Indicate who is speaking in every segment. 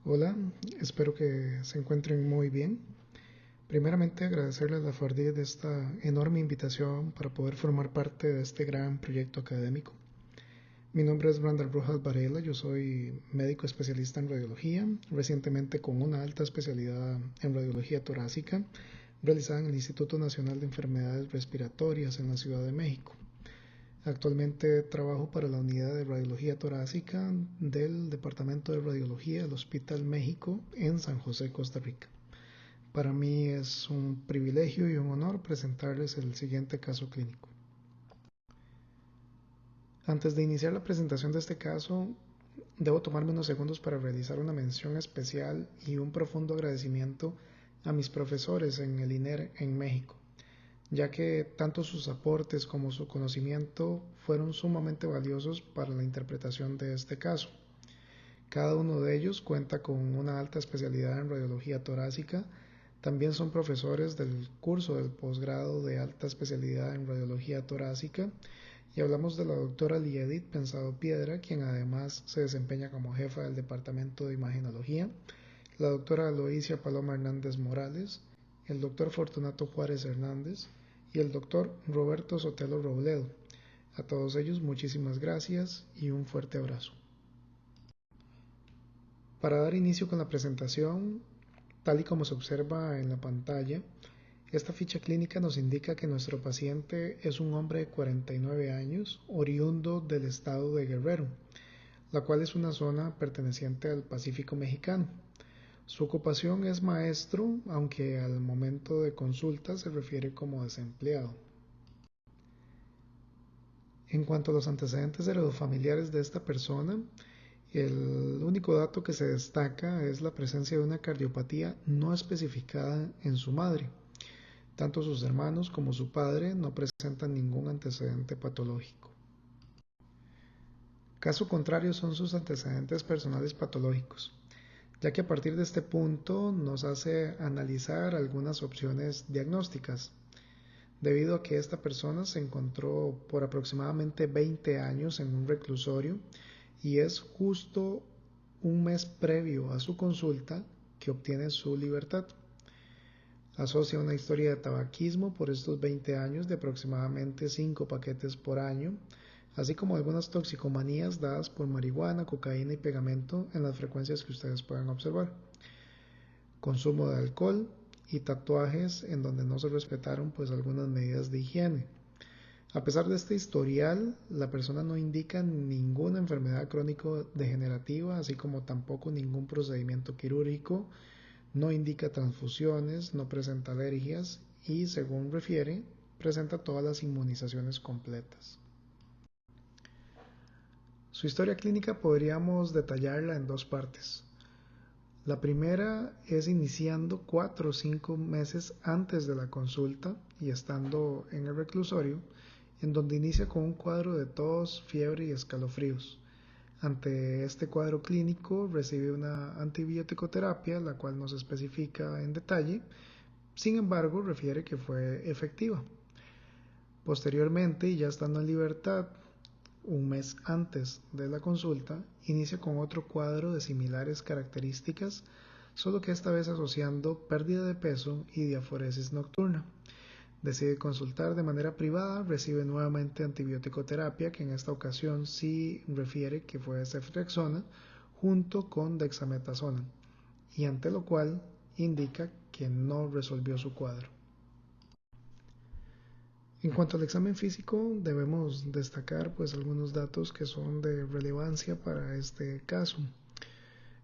Speaker 1: Hola, espero que se encuentren muy bien. Primeramente agradecerles la fardía de esta enorme invitación para poder formar parte de este gran proyecto académico. Mi nombre es Brandon Rojas Varela, yo soy médico especialista en radiología, recientemente con una alta especialidad en radiología torácica, realizada en el Instituto Nacional de Enfermedades Respiratorias en la Ciudad de México. Actualmente trabajo para la unidad de radiología torácica del Departamento de Radiología del Hospital México en San José, Costa Rica. Para mí es un privilegio y un honor presentarles el siguiente caso clínico. Antes de iniciar la presentación de este caso, debo tomarme unos segundos para realizar una mención especial y un profundo agradecimiento a mis profesores en el INER en México, ya que tanto sus aportes como su conocimiento fueron sumamente valiosos para la interpretación de este caso. Cada uno de ellos cuenta con una alta especialidad en radiología torácica. También son profesores del curso del posgrado de alta especialidad en radiología torácica, y hablamos de la doctora Liedith Pensado Piedra, quien además se desempeña como jefa del departamento de imagenología, la doctora Aloysia Paloma Hernández Morales, el doctor Fortunato Juárez Hernández y el doctor Roberto Sotelo Robledo. A todos ellos muchísimas gracias y un fuerte abrazo. Para dar inicio con la presentación, tal y como se observa en la pantalla, esta ficha clínica nos indica que nuestro paciente es un hombre de 49 años, oriundo del estado de Guerrero, la cual es una zona perteneciente al Pacífico mexicano. Su ocupación es maestro, aunque al momento de consulta se refiere como desempleado. En cuanto a los antecedentes heredofamiliares de esta persona, el único dato que se destaca es la presencia de una cardiopatía no especificada en su madre. Tanto sus hermanos como su padre no presentan ningún antecedente patológico. Caso contrario son sus antecedentes personales patológicos, ya que a partir de este punto nos hace analizar algunas opciones diagnósticas, debido a que esta persona se encontró por aproximadamente 20 años en un reclusorio y es justo un mes previo a su consulta que obtiene su libertad. Asocia una historia de tabaquismo por estos 20 años de aproximadamente 5 paquetes por año, así como algunas toxicomanías dadas por marihuana, cocaína y pegamento en las frecuencias que ustedes pueden observar. Consumo de alcohol y tatuajes en donde no se respetaron algunas medidas de higiene. A pesar de este historial, la persona no indica ninguna enfermedad crónico-degenerativa, así como tampoco ningún procedimiento quirúrgico, no indica transfusiones, no presenta alergias y, según refiere, presenta todas las inmunizaciones completas. Su historia clínica podríamos detallarla en dos partes. La primera es iniciando 4 o 5 meses antes de la consulta y estando en el reclusorio, en donde inicia con un cuadro de tos, fiebre y escalofríos. Ante este cuadro clínico recibe una antibiótico-terapia, la cual no se especifica en detalle, sin embargo refiere que fue efectiva. Posteriormente, y ya estando en libertad, un mes antes de la consulta, inicia con otro cuadro de similares características, solo que esta vez asociando pérdida de peso y diaforesis nocturna. Decide consultar de manera privada, recibe nuevamente antibiótico terapia, que en esta ocasión sí refiere que fue ceftriaxona, junto con dexametasona, y ante lo cual indica que no resolvió su cuadro. En cuanto al examen físico, debemos destacar algunos datos que son de relevancia para este caso.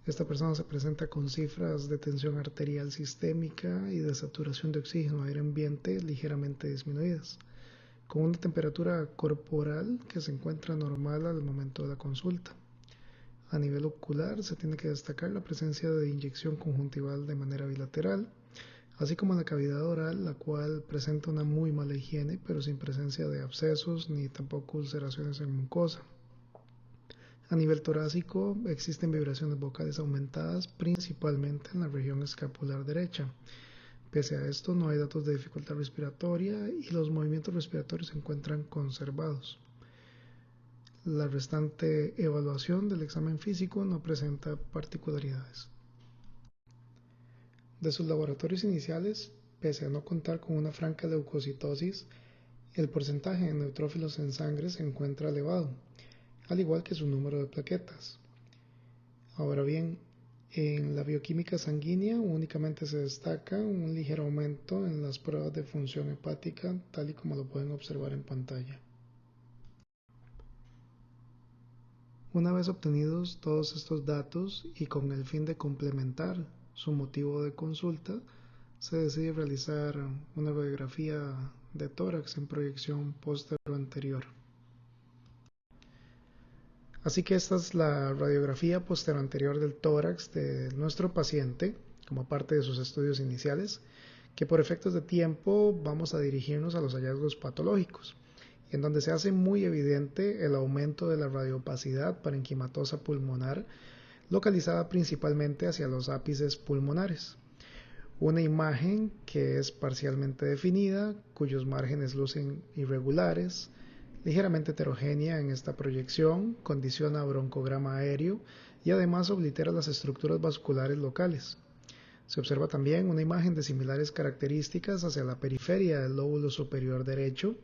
Speaker 1: Esta persona se presenta con cifras de tensión arterial sistémica y de saturación de oxígeno aire ambiente ligeramente disminuidas, con una temperatura corporal que se encuentra normal al momento de la consulta. A nivel ocular se tiene que destacar la presencia de inyección conjuntival de manera bilateral, así como la cavidad oral, la cual presenta una muy mala higiene, pero sin presencia de abscesos ni tampoco ulceraciones en mucosa. A nivel torácico existen vibraciones vocales aumentadas principalmente en la región escapular derecha. Pese a esto no hay datos de dificultad respiratoria y los movimientos respiratorios se encuentran conservados. La restante evaluación del examen físico no presenta particularidades. De sus laboratorios iniciales, pese a no contar con una franca leucocitosis, el porcentaje de neutrófilos en sangre se encuentra elevado, al igual que su número de plaquetas. Ahora bien, en la bioquímica sanguínea únicamente se destaca un ligero aumento en las pruebas de función hepática, tal y como lo pueden observar en pantalla. Una vez obtenidos todos estos datos y con el fin de complementar su motivo de consulta, se decide realizar una radiografía de tórax en proyección postero-anterior. Así que esta es la radiografía postero-anterior del tórax de nuestro paciente, como parte de sus estudios iniciales, que por efectos de tiempo vamos a dirigirnos a los hallazgos patológicos, en donde se hace muy evidente el aumento de la radioopacidad parenquimatosa pulmonar, localizada principalmente hacia los ápices pulmonares. Una imagen que es parcialmente definida, cuyos márgenes lucen irregulares, ligeramente heterogénea en esta proyección, condiciona broncograma aéreo y además oblitera las estructuras vasculares locales. Se observa también una imagen de similares características hacia la periferia del lóbulo superior derecho.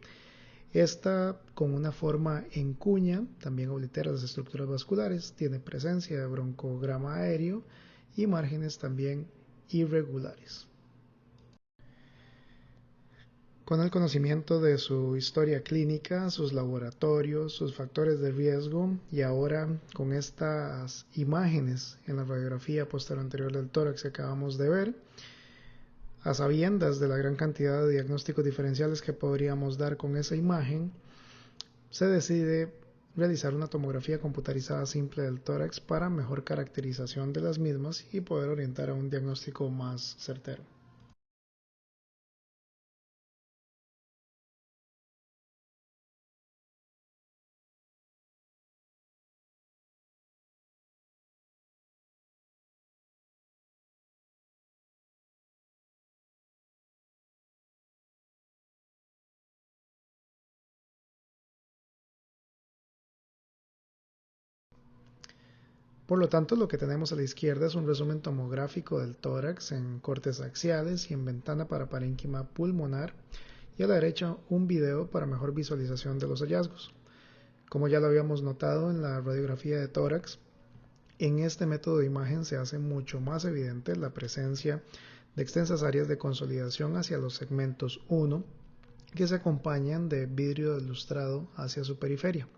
Speaker 1: Esta, con una forma en cuña, también oblitera las estructuras vasculares, tiene presencia de broncograma aéreo y márgenes también irregulares. Con el conocimiento de su historia clínica, sus laboratorios, sus factores de riesgo y ahora con estas imágenes en la radiografía posterior anterior del tórax que acabamos de ver, a sabiendas de la gran cantidad de diagnósticos diferenciales que podríamos dar con esa imagen, se decide realizar una tomografía computarizada simple del tórax para mejor caracterización de las mismas y poder orientar a un diagnóstico más certero. Por lo tanto, lo que tenemos a la izquierda es un resumen tomográfico del tórax en cortes axiales y en ventana para parénquima pulmonar, y a la derecha un video para mejor visualización de los hallazgos. Como ya lo habíamos notado en la radiografía de tórax, en este método de imagen se hace mucho más evidente la presencia de extensas áreas de consolidación hacia los segmentos 1, que se acompañan de vidrio ilustrado hacia su periferia.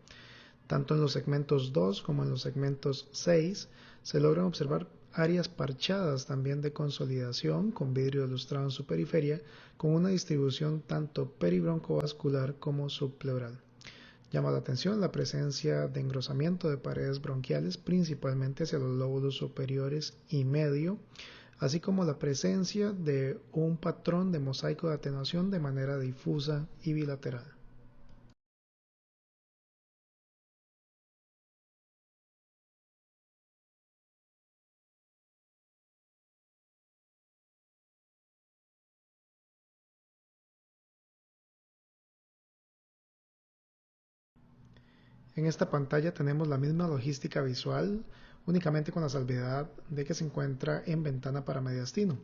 Speaker 1: Tanto en los segmentos 2 como en los segmentos 6 se logran observar áreas parchadas también de consolidación con vidrio ilustrado en su periferia, con una distribución tanto peribroncovascular como subpleural. Llama la atención la presencia de engrosamiento de paredes bronquiales, principalmente hacia los lóbulos superiores y medio, así como la presencia de un patrón de mosaico de atenuación de manera difusa y bilateral. En esta pantalla tenemos la misma logística visual, únicamente con la salvedad de que se encuentra en ventana para mediastino,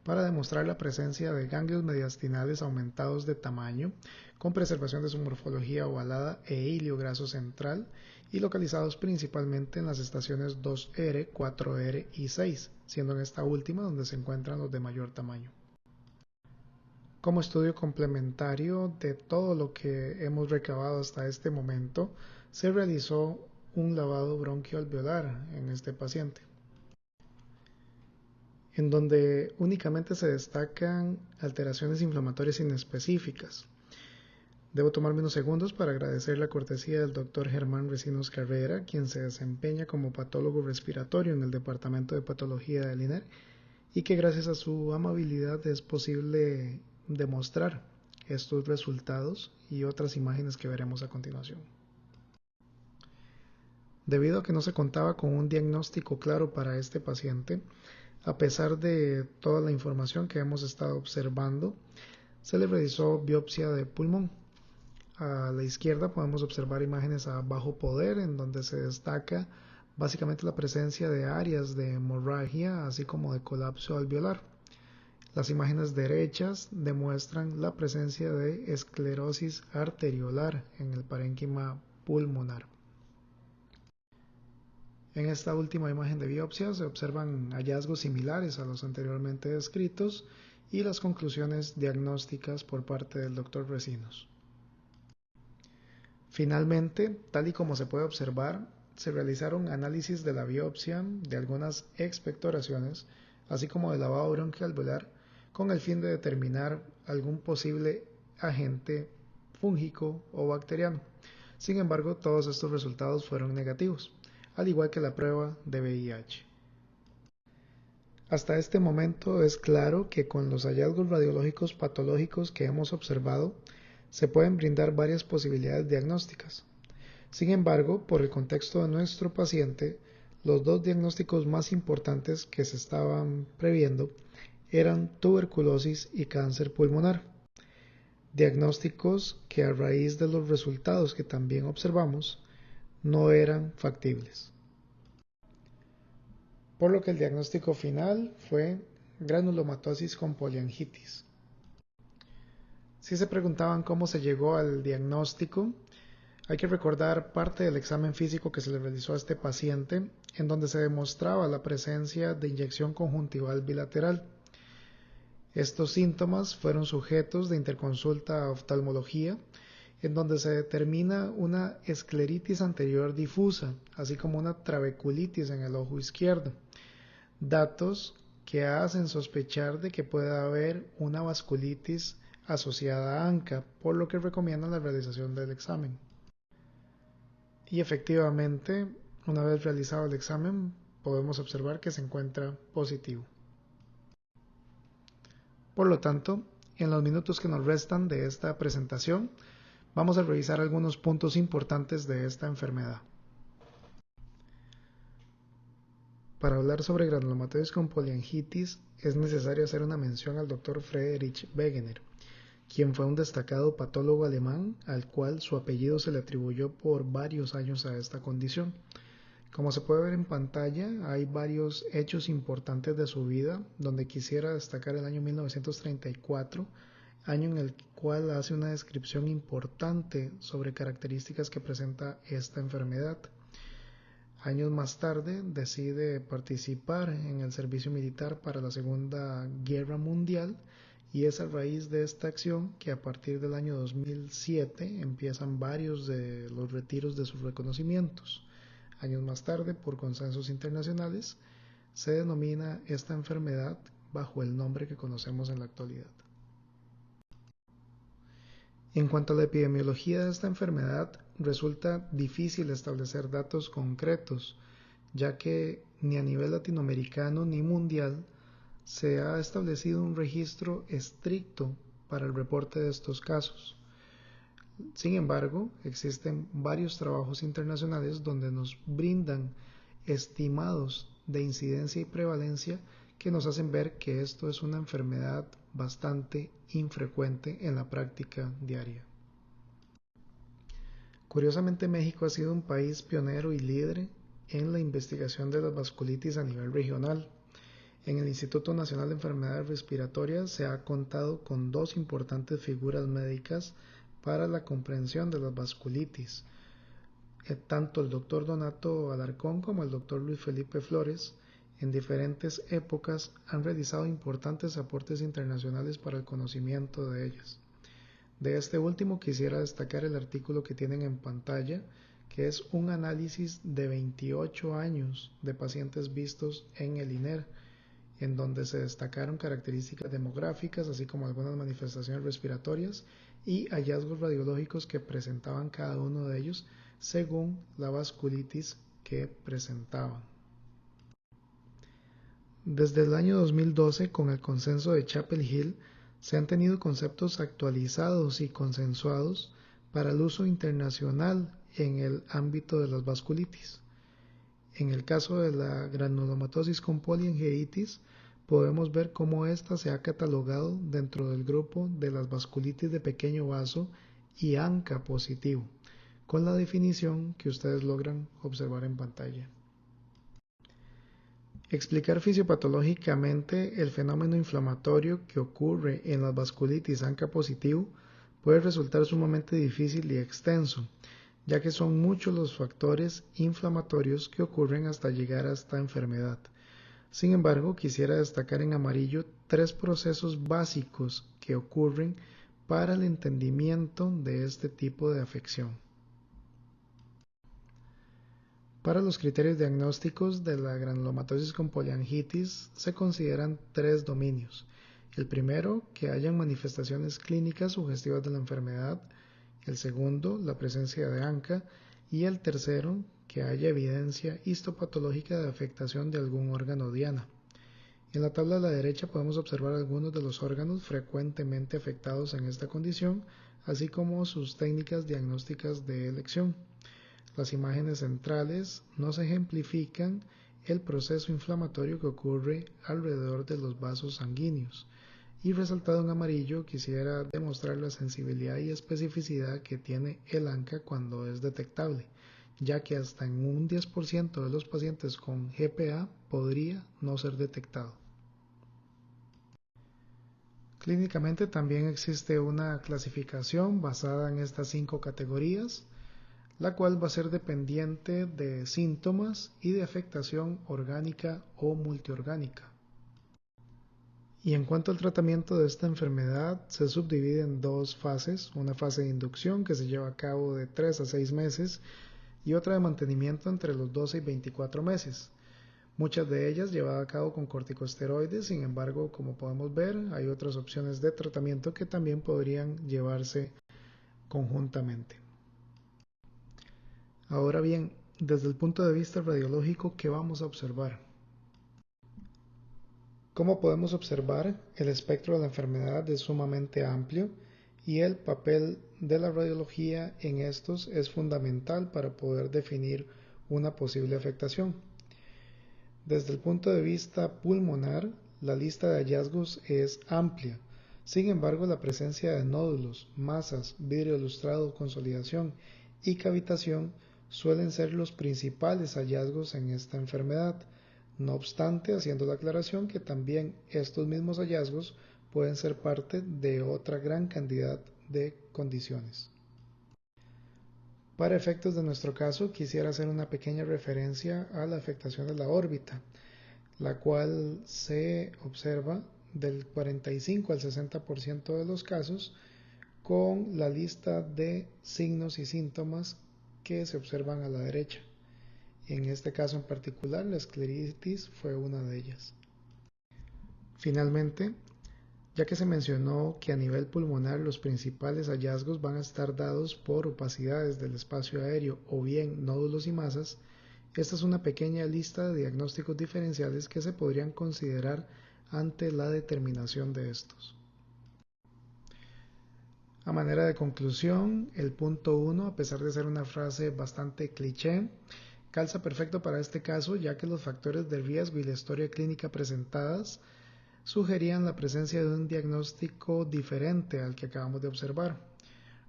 Speaker 1: para demostrar la presencia de ganglios mediastinales aumentados de tamaño, con preservación de su morfología ovalada e hilio graso central, y localizados principalmente en las estaciones 2R, 4R y 6, siendo en esta última donde se encuentran los de mayor tamaño. Como estudio complementario de todo lo que hemos recabado hasta este momento, se realizó un lavado bronquioalveolar en este paciente, en donde únicamente se destacan alteraciones inflamatorias inespecíficas. Debo tomarme unos segundos para agradecer la cortesía del Dr. Germán Recinos Carrera, quien se desempeña como patólogo respiratorio en el Departamento de Patología del INER, y que gracias a su amabilidad es posible demostrar estos resultados y otras imágenes que veremos a continuación. Debido a que no se contaba con un diagnóstico claro para este paciente, a pesar de toda la información que hemos estado observando, se le realizó biopsia de pulmón. A la izquierda podemos observar imágenes a bajo poder en donde se destaca básicamente la presencia de áreas de hemorragia así como de colapso alveolar. Las imágenes derechas demuestran la presencia de esclerosis arteriolar en el parénquima pulmonar. En esta última imagen de biopsia se observan hallazgos similares a los anteriormente descritos y las conclusiones diagnósticas por parte del Dr. Recinos. Finalmente, tal y como se puede observar, se realizaron análisis de la biopsia de algunas expectoraciones, así como del lavado bronquialveolar, con el fin de determinar algún posible agente fúngico o bacteriano. Sin embargo, todos estos resultados fueron negativos, al igual que la prueba de VIH. Hasta este momento es claro que con los hallazgos radiológicos patológicos que hemos observado, se pueden brindar varias posibilidades diagnósticas. Sin embargo, por el contexto de nuestro paciente, los dos diagnósticos más importantes que se estaban previendo eran tuberculosis y cáncer pulmonar. Diagnósticos que a raíz de los resultados que también observamos, no eran factibles. Por lo que el diagnóstico final fue granulomatosis con poliangitis. Si se preguntaban cómo se llegó al diagnóstico, hay que recordar parte del examen físico que se le realizó a este paciente, en donde se demostraba la presencia de inyección conjuntival bilateral. Estos síntomas fueron sujetos de interconsulta a oftalmología, en donde se determina una escleritis anterior difusa, así como una trabeculitis en el ojo izquierdo. Datos que hacen sospechar de que pueda haber una vasculitis asociada a ANCA, por lo que recomiendan la realización del examen. Y efectivamente, una vez realizado el examen, podemos observar que se encuentra positivo. Por lo tanto, en los minutos que nos restan de esta presentación, vamos a revisar algunos puntos importantes de esta enfermedad. Para hablar sobre granulomatosis con poliangitis, es necesario hacer una mención al Dr. Friedrich Wegener, quien fue un destacado patólogo alemán al cual su apellido se le atribuyó por varios años a esta condición. Como se puede ver en pantalla, hay varios hechos importantes de su vida, donde quisiera destacar el año 1934, año en el cual hace una descripción importante sobre características que presenta esta enfermedad. Años más tarde decide participar en el servicio militar para la Segunda Guerra Mundial, y es a raíz de esta acción que a partir del año 2007 empiezan varios de los retiros de sus reconocimientos. Años más tarde, por consensos internacionales, se denomina esta enfermedad bajo el nombre que conocemos en la actualidad. En cuanto a la epidemiología de esta enfermedad, resulta difícil establecer datos concretos, ya que ni a nivel latinoamericano ni mundial se ha establecido un registro estricto para el reporte de estos casos. Sin embargo, existen varios trabajos internacionales donde nos brindan estimados de incidencia y prevalencia que nos hacen ver que esto es una enfermedad bastante infrecuente en la práctica diaria. Curiosamente, México ha sido un país pionero y líder en la investigación de las vasculitis a nivel regional. En el Instituto Nacional de Enfermedades Respiratorias se ha contado con dos importantes figuras médicas para la comprensión de las vasculitis. Tanto el Dr. Donato Alarcón como el Dr. Luis Felipe Flores, en diferentes épocas, han realizado importantes aportes internacionales para el conocimiento de ellas. De este último quisiera destacar el artículo que tienen en pantalla, que es un análisis de 28 años de pacientes vistos en el INER, en donde se destacaron características demográficas, así como algunas manifestaciones respiratorias y hallazgos radiológicos que presentaban cada uno de ellos según la vasculitis que presentaban. Desde el año 2012, con el consenso de Chapel Hill, se han tenido conceptos actualizados y consensuados para el uso internacional en el ámbito de las vasculitis. En el caso de la granulomatosis con poliangiitis, podemos ver cómo ésta se ha catalogado dentro del grupo de las vasculitis de pequeño vaso y ANCA positivo, con la definición que ustedes logran observar en pantalla. Explicar fisiopatológicamente el fenómeno inflamatorio que ocurre en la vasculitis ANCA positivo puede resultar sumamente difícil y extenso, ya que son muchos los factores inflamatorios que ocurren hasta llegar a esta enfermedad. Sin embargo, quisiera destacar en amarillo 3 procesos básicos que ocurren para el entendimiento de este tipo de afección. Para los criterios diagnósticos de la granulomatosis con poliangitis se consideran 3 dominios. El primero, que hayan manifestaciones clínicas sugestivas de la enfermedad. El segundo, la presencia de ANCA. Y el tercero, que haya evidencia histopatológica de afectación de algún órgano diana. En la tabla a la derecha podemos observar algunos de los órganos frecuentemente afectados en esta condición, así como sus técnicas diagnósticas de elección. Las imágenes centrales nos ejemplifican el proceso inflamatorio que ocurre alrededor de los vasos sanguíneos. Y resaltado en amarillo, quisiera demostrar la sensibilidad y especificidad que tiene el ANCA cuando es detectable, ya que hasta en un 10% de los pacientes con GPA podría no ser detectado. Clínicamente también existe una clasificación basada en estas 5 categorías, la cual va a ser dependiente de síntomas y de afectación orgánica o multiorgánica. Y en cuanto al tratamiento de esta enfermedad, se subdivide en 2 fases, una fase de inducción que se lleva a cabo de 3 a 6 meses y otra de mantenimiento entre los 12 y 24 meses. Muchas de ellas llevadas a cabo con corticosteroides, sin embargo, como podemos ver, hay otras opciones de tratamiento que también podrían llevarse conjuntamente. Ahora bien, desde el punto de vista radiológico, ¿qué vamos a observar? Como podemos observar, el espectro de la enfermedad es sumamente amplio y el papel de la radiología en estos es fundamental para poder definir una posible afectación. Desde el punto de vista pulmonar, la lista de hallazgos es amplia. Sin embargo, la presencia de nódulos, masas, vidrio ilustrado, consolidación y cavitación suelen ser los principales hallazgos en esta enfermedad. No obstante, haciendo la aclaración que también estos mismos hallazgos pueden ser parte de otra gran cantidad de condiciones. Para efectos de nuestro caso, quisiera hacer una pequeña referencia a la afectación de la órbita, la cual se observa del 45 al 60% de los casos con la lista de signos y síntomas que se observan a la derecha. En este caso en particular, la escleritis fue una de ellas. Finalmente, ya que se mencionó que a nivel pulmonar los principales hallazgos van a estar dados por opacidades del espacio aéreo o bien nódulos y masas, esta es una pequeña lista de diagnósticos diferenciales que se podrían considerar ante la determinación de estos. A manera de conclusión, el punto 1, a pesar de ser una frase bastante cliché, calza perfecto para este caso, ya que los factores de riesgo y la historia clínica presentadas sugerían la presencia de un diagnóstico diferente al que acabamos de observar.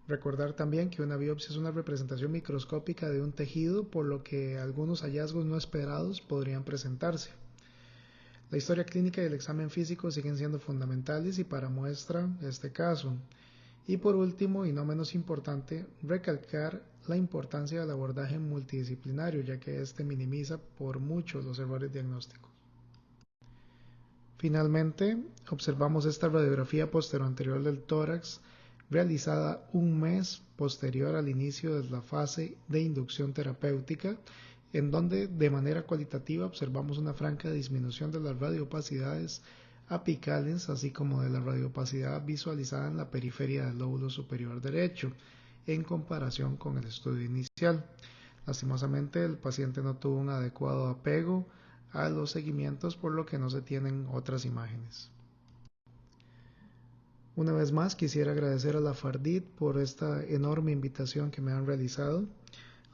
Speaker 1: Recordar también que una biopsia es una representación microscópica de un tejido, por lo que algunos hallazgos no esperados podrían presentarse. La historia clínica y el examen físico siguen siendo fundamentales y para muestra este caso. Y por último, y no menos importante, recalcar la importancia del abordaje multidisciplinario, ya que este minimiza por mucho los errores diagnósticos. Finalmente, observamos esta radiografía posterior-anterior del tórax realizada un mes posterior al inicio de la fase de inducción terapéutica, en donde de manera cualitativa observamos una franca disminución de las radioopacidades apicales, así como de la radioopacidad visualizada en la periferia del lóbulo superior derecho, en comparación con el estudio inicial. Lastimosamente, el paciente no tuvo un adecuado apego a los seguimientos, por lo que no se tienen otras imágenes. Una vez más quisiera agradecer a la FARDIT por esta enorme invitación que me han realizado,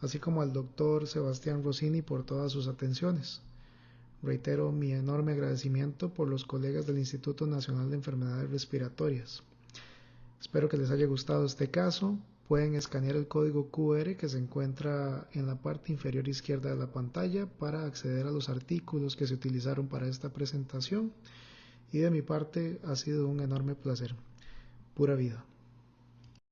Speaker 1: así como al doctor Sebastián Rossini por todas sus atenciones. Reitero mi enorme agradecimiento por los colegas del Instituto Nacional de Enfermedades Respiratorias. Espero que les haya gustado este caso pueden escanear el código QR que se encuentra en la parte inferior izquierda de la pantalla para acceder a los artículos que se utilizaron para esta presentación. Y de mi parte ha sido un enorme placer. Pura vida.